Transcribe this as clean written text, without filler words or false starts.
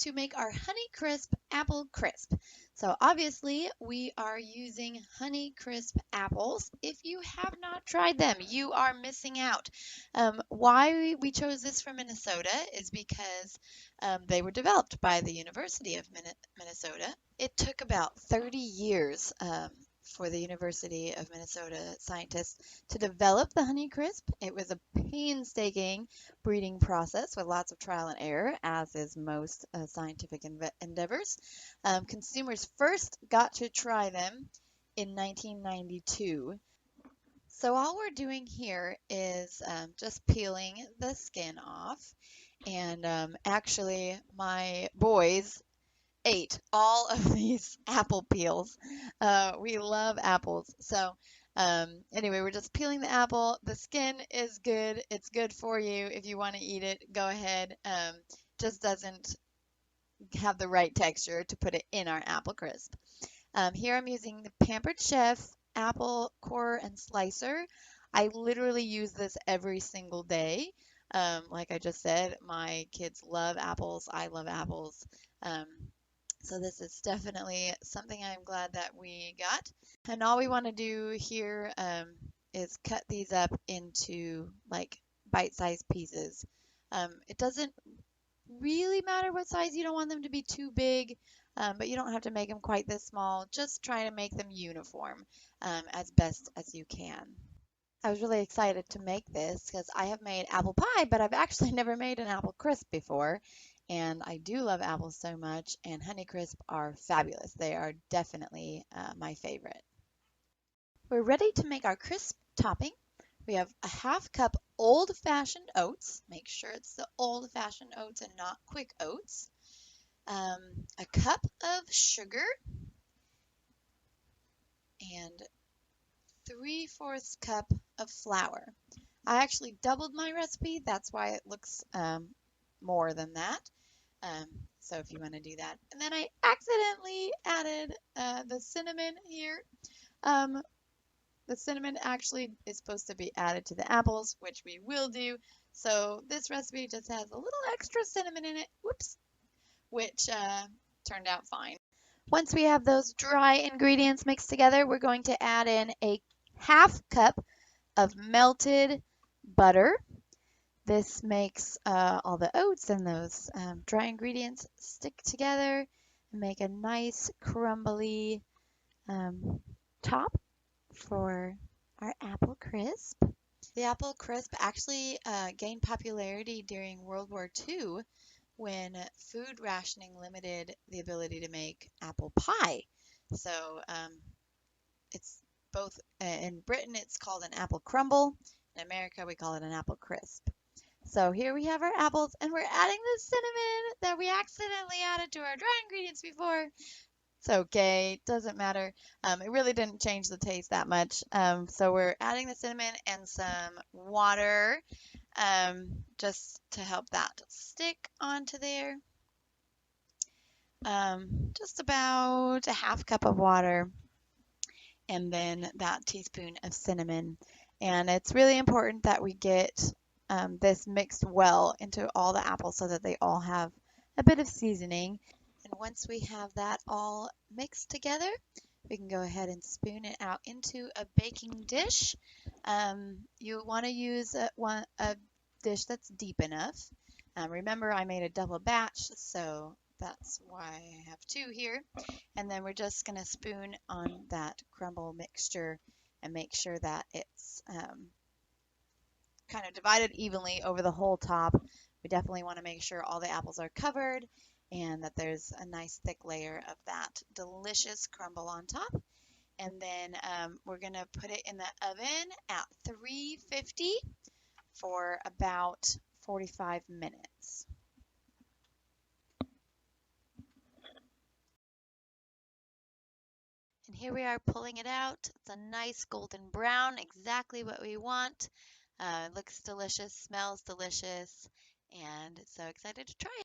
to make our Honeycrisp apple crisp. So obviously we are using Honeycrisp apples. If you have not tried them, you are missing out. Why we chose this from Minnesota is because they were developed by the University of Minnesota. It took about 30 years for the University of Minnesota scientists to develop the Honeycrisp. It was a painstaking breeding process with lots of trial and error, as is most scientific endeavors. Consumers first got to try them in 1992. So all we're doing here is just peeling the skin off. And actually, my boys ate all of these apple peels. We love apples. So anyway, we're just peeling the apple. The skin is good. It's good for you. If you want to eat it, go ahead. Just doesn't have the right texture to put it in our apple crisp. Here I'm using the Pampered Chef apple core and slicer. I literally use this every single day. Like I just said, my kids love apples. I love apples. Um, so this is definitely something I'm glad that we got. And all we want to do here is cut these up into like bite-sized pieces. It doesn't really matter what size. You don't want them to be too big, but you don't have to make them quite this small. Just try to make them uniform as best as you can. I was really excited to make this because I have made apple pie, but I've actually never made an apple crisp before. And I do love apples so much, and Honeycrisp are fabulous. They are definitely my favorite. We're ready to make our crisp topping. We have a half cup old-fashioned oats. Make sure it's the old-fashioned oats and not quick oats. A cup of sugar and 3/4 cup of flour. I actually doubled my recipe. That's why it looks more than that. So if you want to do that. And then I accidentally added the cinnamon here. The cinnamon actually is supposed to be added to the apples, which we will do. So this recipe just has a little extra cinnamon in it. Whoops. Which turned out fine. Once we have those dry ingredients mixed together, we're going to add in a half cup of melted butter. This makes all the oats and those dry ingredients stick together and make a nice crumbly top for our apple crisp. The apple crisp actually gained popularity during World War II when food rationing limited the ability to make apple pie. So it's both in Britain it's called an apple crumble. In America we call it an apple crisp. So here we have our apples, and we're adding the cinnamon that we accidentally added to our dry ingredients before. It's okay, doesn't matter. It really didn't change the taste that much. So we're adding the cinnamon and some water just to help that stick onto there. Just about a half cup of water, and then that teaspoon of cinnamon. And it's really important that we get this mixed well into all the apples so that they all have a bit of seasoning. And once we have that all mixed together, we can go ahead and spoon it out into a baking dish. You want to use a dish that's deep enough. Remember, I made a double batch, so that's why I have two here. And then we're just going to spoon on that crumble mixture and make sure that it's kind of divided evenly over the whole top. We definitely want to make sure all the apples are covered and that there's a nice thick layer of that delicious crumble on top. And then we're going to put it in the oven at 350 for about 45 minutes. And here we are pulling it out. It's a nice golden brown, exactly what we want. It looks delicious, smells delicious, and so excited to try it.